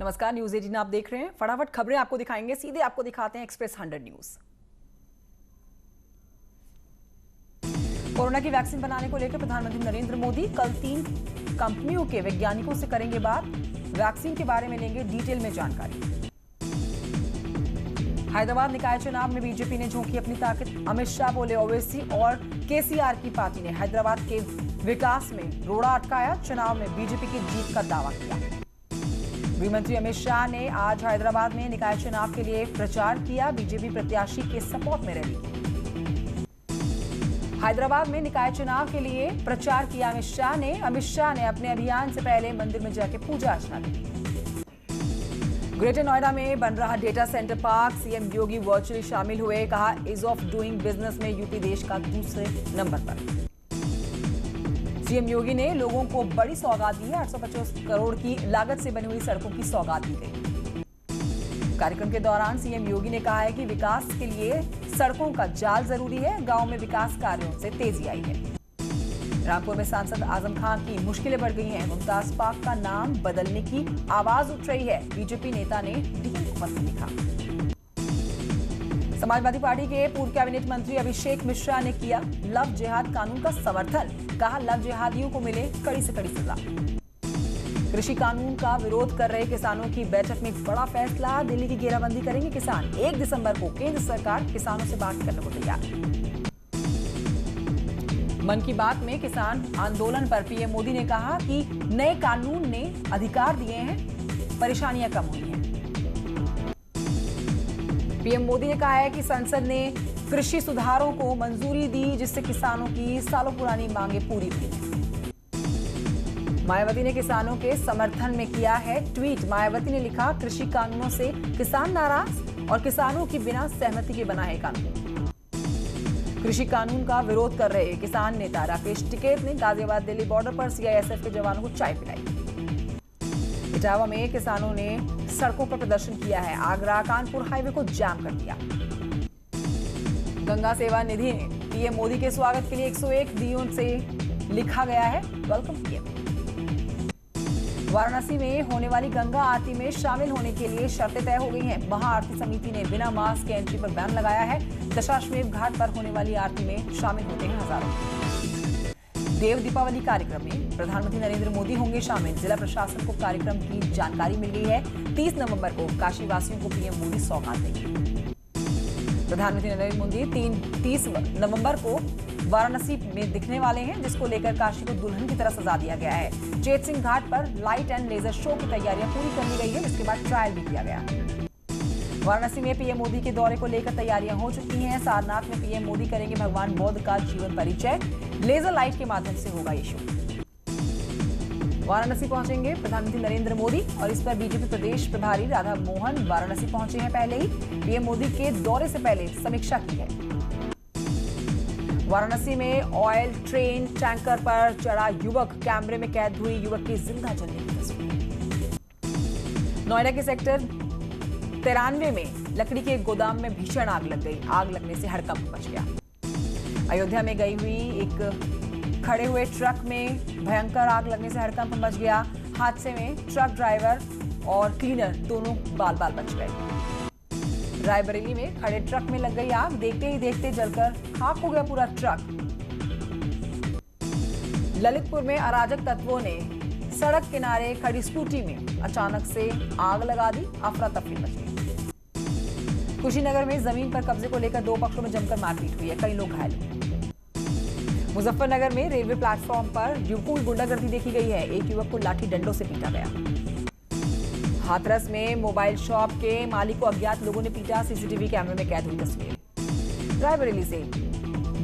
नमस्कार, न्यूज 18 आप देख रहे हैं। फटाफट खबरें आपको दिखाएंगे, सीधे आपको दिखाते हैं एक्सप्रेस 100 न्यूज। कोरोना की वैक्सीन बनाने को लेकर प्रधानमंत्री नरेंद्र मोदी कल 3 कंपनियों के वैज्ञानिकों से करेंगे बात। वैक्सीन के बारे में लेंगे डिटेल में जानकारी। हैदराबाद निकाय चुनाव में बीजेपी ने झोंकी अपनी ताकत। अमित शाह बोले ओवैसी और केसीआर की पार्टी ने हैदराबाद के विकास में रोड़ा अटकाया। चुनाव में बीजेपी की जीत का दावा किया। गृहमंत्री अमित शाह ने आज हैदराबाद में निकाय चुनाव के लिए प्रचार किया। बीजेपी प्रत्याशी के सपोर्ट में रैली की। हैदराबाद में निकाय चुनाव के लिए प्रचार किया अमित शाह ने अपने अभियान से पहले मंदिर में जाकर पूजा अर्चना की। ग्रेटर नोएडा में बन रहा डेटा सेंटर पार्क, सीएम योगी वर्चुअली शामिल हुए। कहा ईज ऑफ डूइंग बिजनेस में यूपी देश का दूसरे नंबर पर। सीएम योगी ने लोगों को बड़ी सौगात दी है। 850 करोड़ की लागत से बनी हुई सड़कों की सौगात दी गई। कार्यक्रम के दौरान सीएम योगी ने कहा है कि विकास के लिए सड़कों का जाल जरूरी है। गांव में विकास कार्यों से तेजी आई है। रामपुर में सांसद आजम खान की मुश्किलें बढ़ गई हैं। मुमताज पाक का नाम बदलने की आवाज उठ रही है। बीजेपी नेता ने डीएम को पत्र लिखा। समाजवादी पार्टी के पूर्व कैबिनेट मंत्री अभिषेक मिश्रा ने किया लव जिहाद कानून का समर्थन। कहा लव जिहादियों को मिले कड़ी से कड़ी सजा। कृषि कानून का विरोध कर रहे किसानों की बैठक में बड़ा फैसला। दिल्ली की घेराबंदी करेंगे किसान। 1 दिसंबर को केंद्र सरकार किसानों से बात करने को तैयार। मन की बात में किसान आंदोलन पर पीएम मोदी ने कहा कि नए कानून ने अधिकार दिए हैं, परेशानियां कम हुई हैं। पीएम मोदी ने कहा है कि संसद ने कृषि सुधारों को मंजूरी दी, जिससे किसानों की सालों पुरानी मांगें पूरी हुई हैं। मायावती ने किसानों के समर्थन में किया है ट्वीट। मायावती ने लिखा कृषि कानूनों से किसान नाराज और किसानों की बिना सहमति के बना है कानून। कृषि कानून का विरोध कर रहे किसान नेता राकेश टिकैत ने गाजियाबाद दिल्ली बॉर्डर पर सीआईएसएफ के जवानों को चाय पिलाई। इटावा में किसानों ने सड़कों पर प्रदर्शन किया है। आगरा कानपुर हाईवे को जाम कर दिया। गंगा सेवा निधि ने पीएम मोदी के स्वागत के लिए 101 दियों से लिखा गया है वेलकम पीएम। वाराणसी में होने वाली गंगा आरती में शामिल होने के लिए शर्तें तय हो गई हैं। महाआरती समिति ने बिना मास्क के एंट्री पर बैन लगाया है। दशाश्वमेध घाट पर होने वाली आरती में शामिल होते हैं हजारों। देव दीपावली कार्यक्रम में प्रधानमंत्री नरेंद्र मोदी होंगे शामिल। जिला प्रशासन को कार्यक्रम की जानकारी मिल गई है। 30 नवंबर को काशी वासियों को पीएम मोदी सौगात देंगे। प्रधानमंत्री नरेंद्र मोदी 30 नवंबर को वाराणसी में दिखने वाले हैं, जिसको लेकर काशी को दुल्हन की तरह सजा दिया गया है। चेत सिंह घाट पर लाइट एंड लेजर शो की तैयारियां पूरी कर ली गई है, जिसके बाद ट्रायल भी किया गया। वाराणसी में पीएम मोदी के दौरे को लेकर तैयारियां हो चुकी हैं। सारनाथ में पीएम मोदी करेंगे भगवान बौद्ध का जीवन परिचय। लेजर लाइट के माध्यम से होगा ये शो। वाराणसी पहुंचेंगे प्रधानमंत्री नरेंद्र मोदी और इस पर बीजेपी प्रदेश प्रभारी राधा मोहन वाराणसी पहुंचे हैं। पहले ही पीएम मोदी के दौरे से पहले समीक्षा की है। वाराणसी में ऑयल ट्रेन टैंकर पर चढ़ा युवक, कैमरे में कैद हुई युवक की जिंदा जलने की तस्वीर। नोएडा के सेक्टर 93 में लकड़ी के गोदाम में भीषण आग लग गई। आग लगने से हड़कंप मच गया। अयोध्या में गई हुई एक खड़े हुए ट्रक में भयंकर आग लगने से हड़कंप मच गया। हादसे में ट्रक ड्राइवर और क्लीनर दोनों बाल बाल बच गए। रायबरेली में खड़े ट्रक में लग गई आग। देखते ही देखते जलकर खाक हो गया पूरा ट्रक। ललितपुर में अराजक तत्वों ने सड़क किनारे खड़ी स्कूटी में अचानक से आग लगा दी। अफरा तफरी मच गई। कुशीनगर में जमीन पर कब्जे को लेकर 2 पक्षों में जमकर मारपीट हुई है। कई लोग घायल हुए। मुजफ्फरनगर में रेलवे प्लेटफॉर्म पर युवकों की गुंडागर्दी देखी गई है। एक युवक को लाठी डंडों से पीटा गया। हाथरस में मोबाइल शॉप के मालिक को अज्ञात लोगों ने पीटा। सीसीटीवी कैमरे में कैद हुई तस्वीर। रायबरेली से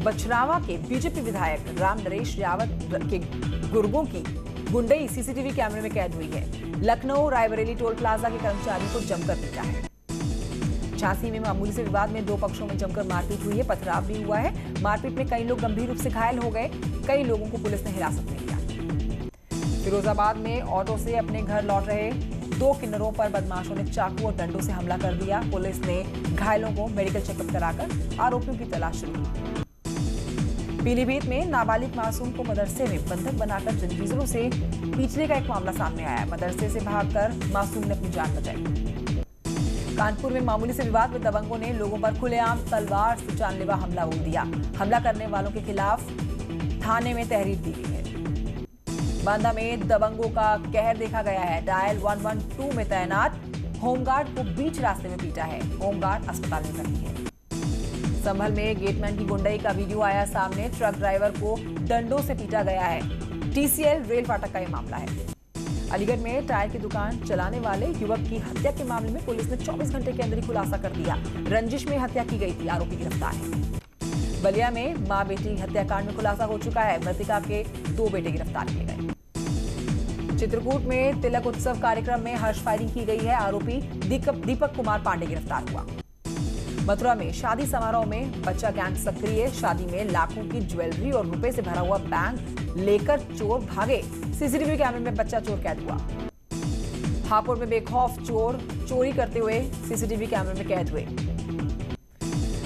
बछरावा के बीजेपी विधायक राम नरेश रावत के गुर्गों की गुंडई सीसीटीवी कैमरे में कैद हुई है। लखनऊ रायबरेली टोल प्लाजा के कर्मचारियों को जमकर पीटा है। झांसी में मामूली से विवाद में 2 पक्षों में जमकर मारपीट हुई है। पथराव भी हुआ है। मारपीट में कई लोग गंभीर रूप से घायल हो गए। कई लोगों को पुलिस ने हिरासत में लिया। फिरोजाबाद में ऑटो से अपने घर लौट रहे 2 किन्नरों पर बदमाशों ने चाकू और डंडों से हमला कर दिया। पुलिस ने घायलों को मेडिकल चेकअप कराकर आरोपियों की तलाश शुरू की। पीलीभीत में नाबालिग मासूम को मदरसे में बंधक बनाकर जंजीरों से पीटने का एक मामला सामने आया। मदरसे से भागकर मासूम ने अपनी जान बचाई। कानपुर में मामूली से विवाद में दबंगों ने लोगों पर खुलेआम तलवार से जानलेवा हमला बोल दिया। हमला करने वालों के खिलाफ थाने में तहरीर दी गई है। बांदा में दबंगों का कहर देखा गया है। डायल 112 में तैनात होमगार्ड को बीच रास्ते में पीटा है। होमगार्ड अस्पताल में भर्ती है। संभल में गेटमैन की गुंडई का वीडियो आया सामने। ट्रक ड्राइवर को डंडों से पीटा गया है। टीसीएल रेल फाटक का यह मामला है। अलीगढ़ में टायर की दुकान चलाने वाले युवक की हत्या के मामले में पुलिस ने 24 घंटे के अंदर ही खुलासा कर दिया। रंजिश में हत्या की गई थी। आरोपी गिरफ्तार है। बलिया में मां बेटी हत्याकांड में खुलासा हो चुका है। मृतका के 2 बेटे गिरफ्तार किए गए। चित्रकूट में तिलक उत्सव कार्यक्रम में हर्ष फायरिंग की गई है। आरोपी दीपक कुमार पांडे गिरफ्तार हुआ। मथुरा में शादी समारोह में बच्चा गैंग सक्रिय। शादी में लाखों की ज्वेलरी और रुपए से भरा हुआ बैग लेकर चोर भागे। सीसीटीवी कैमरे में बच्चा चोर कैद हुआ। हापुड़ में बेखौफ चोर चोरी करते हुए सीसीटीवी कैमरे में कैद हुए।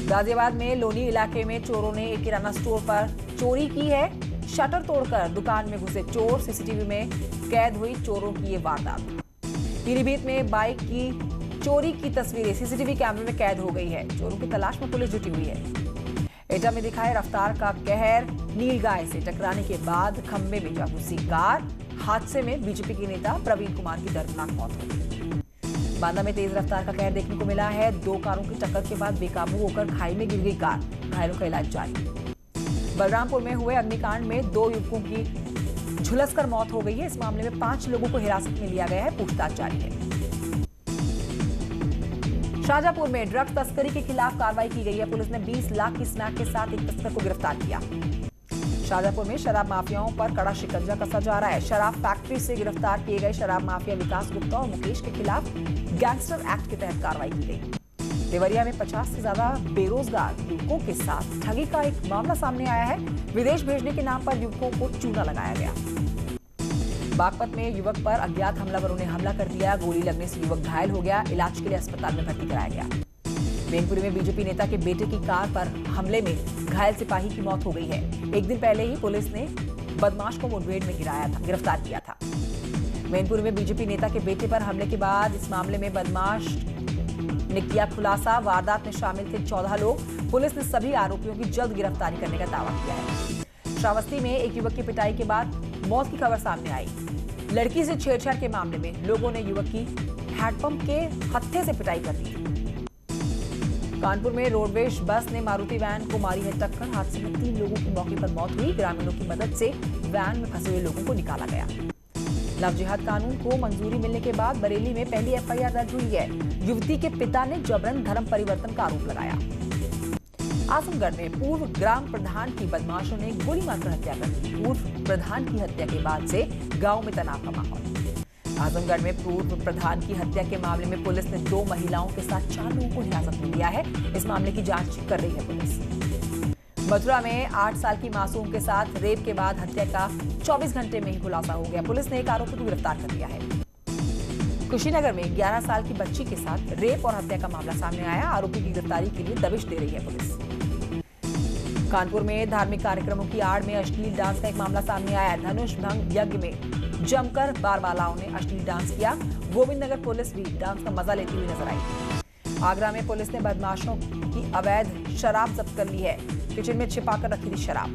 गाजियाबाद में लोनी इलाके में चोरों ने एक किराना स्टोर पर चोरी की है। शटर तोड़कर दुकान में घुसे चोर। सीसीटीवी में कैद हुई चोरों की ये वारदात। पीलीभीत में बाइक की चोरी की तस्वीरें सीसीटीवी कैमरे में कैद हो गई है। चोरों की तलाश में पुलिस जुटी हुई है। एटा में दिखाए रफ्तार का कहर। नीलगाय से टकराने के बाद खंबे में जा घुसी कार। हादसे में बीजेपी के नेता प्रवीण कुमार की दर्दनाक मौत हो गई। बांदा में तेज रफ्तार का कहर देखने को मिला है। 2 कारों की टक्कर के बाद बेकाबू होकर खाई में गिर गई कार। घायलों का इलाज जारी। बलरामपुर में हुए अग्निकांड में 2 युवकों की झुलसकर मौत हो गई है। इस मामले में 5 लोगों को हिरासत में लिया गया है। पूछताछ जारी है। शाहजहांपुर में ड्रग्स तस्करी के खिलाफ कार्रवाई की गई है। पुलिस ने 20 लाख की स्मैक के साथ एक तस्कर को गिरफ्तार किया। शाहजहांपुर में शराब माफियाओं पर कड़ा शिकंजा कसा जा रहा है। शराब फैक्ट्री से गिरफ्तार किए गए शराब माफिया विकास गुप्ता और मुकेश के खिलाफ गैंगस्टर एक्ट के तहत कार्रवाई की गई। देवरिया में 50 से ज्यादा बेरोजगार युवकों के साथ ठगी का एक मामला सामने आया है। विदेश भेजने के नाम पर युवकों को चूना लगाया गया। बागपत में युवक पर अज्ञात हमलावरों ने हमला कर दिया। गोली लगने से युवक घायल हो गया। इलाज के लिए अस्पताल में भर्ती कराया गया। मैनपुरी में बीजेपी नेता के बेटे की कार पर हमले में घायल सिपाही की मौत हो गई है। एक दिन पहले ही पुलिस ने बदमाश को मुठभेड़ में गिरफ्तार किया था। मैनपुरी में बीजेपी नेता के बेटे पर हमले के बाद इस मामले में बदमाश ने किया खुलासा। वारदात में शामिल थे 14 लोग। पुलिस ने सभी आरोपियों की जल्द गिरफ्तारी करने का दावा किया है। श्रावस्ती में एक युवक की पिटाई के बाद मौत की खबर सामने आई। लड़की से छेड़छाड़ के मामले में लोगों ने युवक की हैंडपंप के हत्थे से पिटाई कर दी। कानपुर में रोडवेज बस ने मारुति वैन को मारी है टक्कर। हादसे में 3 लोगों की मौके पर मौत हुई। ग्रामीणों की मदद से वैन में फंसे हुए लोगों को निकाला गया। लव जिहाद कानून को मंजूरी मिलने के बाद बरेली में पहली एफआईआर दर्ज हुई है। युवती के पिता ने जबरन धर्म परिवर्तन का आरोप लगाया। आजमगढ़ में पूर्व ग्राम प्रधान की बदमाशों ने गोली मारकर हत्या कर दी। पूर्व प्रधान की हत्या के बाद से गांव में तनाव का माहौल। आजमगढ़ में पूर्व प्रधान की हत्या के मामले में पुलिस ने 2 महिलाओं के साथ 4 लोगों को हिरासत में लिया है। इस मामले की जांच कर रही है पुलिस। मथुरा में 8 साल की मासूम के साथ रेप के बाद हत्या का 24 घंटे में ही खुलासा हो गया। पुलिस ने एक आरोपी को गिरफ्तार कर लिया है। कुशीनगर में 11 साल की बच्ची के साथ रेप और हत्या का मामला सामने आया। आरोपी की गिरफ्तारी के लिए दबिश दे रही है पुलिस। कानपुर में धार्मिक कार्यक्रमों की आड़ में अश्लील डांस का एक मामला सामने आया। धनुष भंग यज्ञ में जमकर बारबालाओं ने अश्लील डांस किया। गोविंदनगर पुलिस भी डांस का मजा लेती हुई नजर आई। आगरा में पुलिस ने बदमाशों की अवैध शराब जब्त कर ली है। किचन में छिपाकर रखी थी शराब।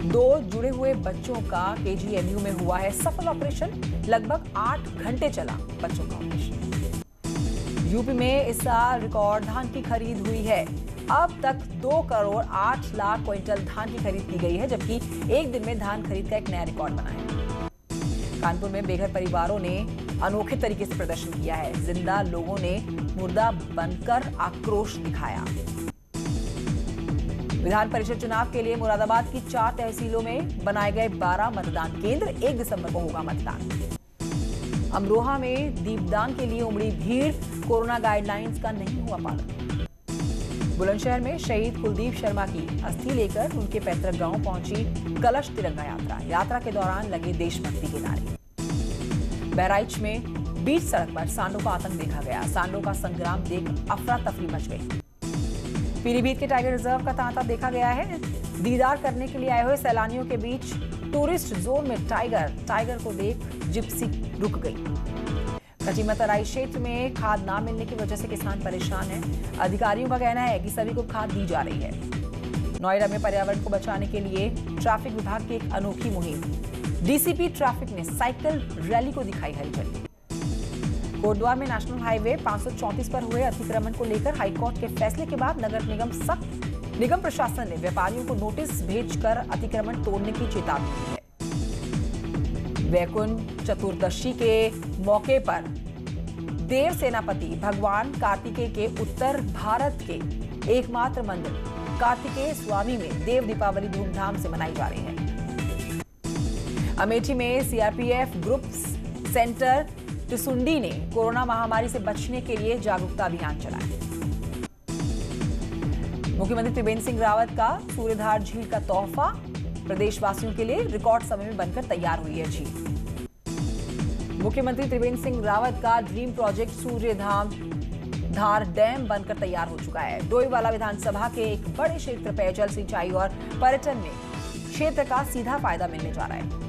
2 जुड़े हुए बच्चों का केजीएमयू में हुआ है सफल ऑपरेशन। लगभग 8 घंटे चला बच्चों का ऑपरेशन। यूपी में इस साल रिकॉर्ड धान की खरीद हुई है। अब तक 2 करोड़ 8 लाख क्विंटल धान की खरीद की गई है, जबकि एक दिन में धान खरीद का एक नया रिकॉर्ड बना है। कानपुर में बेघर परिवारों ने अनोखे तरीके से प्रदर्शन किया है। जिंदा लोगों ने मुर्दा बनकर आक्रोश दिखाया। विधान परिषद चुनाव के लिए मुरादाबाद की 4 तहसीलों में बनाए गए 12 मतदान केंद्र। 1 दिसंबर को होगा मतदान। अमरोहा में दीपदान के लिए उमड़ी भीड़। कोरोना गाइडलाइंस का नहीं हुआ पालन। बुलंदशहर में शहीद कुलदीप शर्मा की अस्थि लेकर उनके पैतृक गांव पहुंची कलश तिरंगा यात्रा। यात्रा के दौरान लगे देशभक्ति के नारे। बहराइच में बीच सड़क पर सांडों का आतंक देखा गया। सांडों का संग्राम देख अफरा तफरी मच गई। पीलीभीत के टाइगर रिजर्व का तांता देखा गया है। दीदार करने के लिए आए हुए सैलानियों के बीच टूरिस्ट जोन में टाइगर को देख जिप्सी रुक गई। कचीमा तराई क्षेत्र में खाद ना मिलने की वजह से किसान परेशान हैं। अधिकारियों का कहना है कि सभी को खाद दी जा रही है। नोएडा में पर्यावरण को बचाने के लिए ट्रैफिक विभाग की एक अनोखी मुहिम। डीसीपी ट्रैफिक ने साइकिल रैली को दिखाई हरी झंडी। कोटद्वार में नेशनल हाईवे 534 पर हुए अतिक्रमण को लेकर हाईकोर्ट के फैसले के बाद नगर निगम प्रशासन ने व्यापारियों को नोटिस भेजकर अतिक्रमण तोड़ने की चेतावनी दी है। वैकुंठ चतुर्दशी के मौके पर देव सेनापति भगवान कार्तिकेय के उत्तर भारत के एकमात्र मंदिर कार्तिकेय स्वामी में देव दीपावली धूमधाम से मनाई जा रही है। अमेठी में सीआरपीएफ ग्रुप सेंटर टिसुंडी ने कोरोना महामारी से बचने के लिए जागरूकता अभियान चलाया। मुख्यमंत्री त्रिवेंद्र सिंह रावत का सूर्यधार झील का तोहफा प्रदेशवासियों के लिए रिकॉर्ड समय में बनकर तैयार हुई है झील। मुख्यमंत्री त्रिवेंद्र सिंह रावत का ड्रीम प्रोजेक्ट सूर्यधार डैम बनकर तैयार हो चुका है। डोईवाला विधानसभा के एक बड़े क्षेत्र पेयजल सिंचाई और पर्यटन में क्षेत्र का सीधा फायदा मिलने जा रहा है।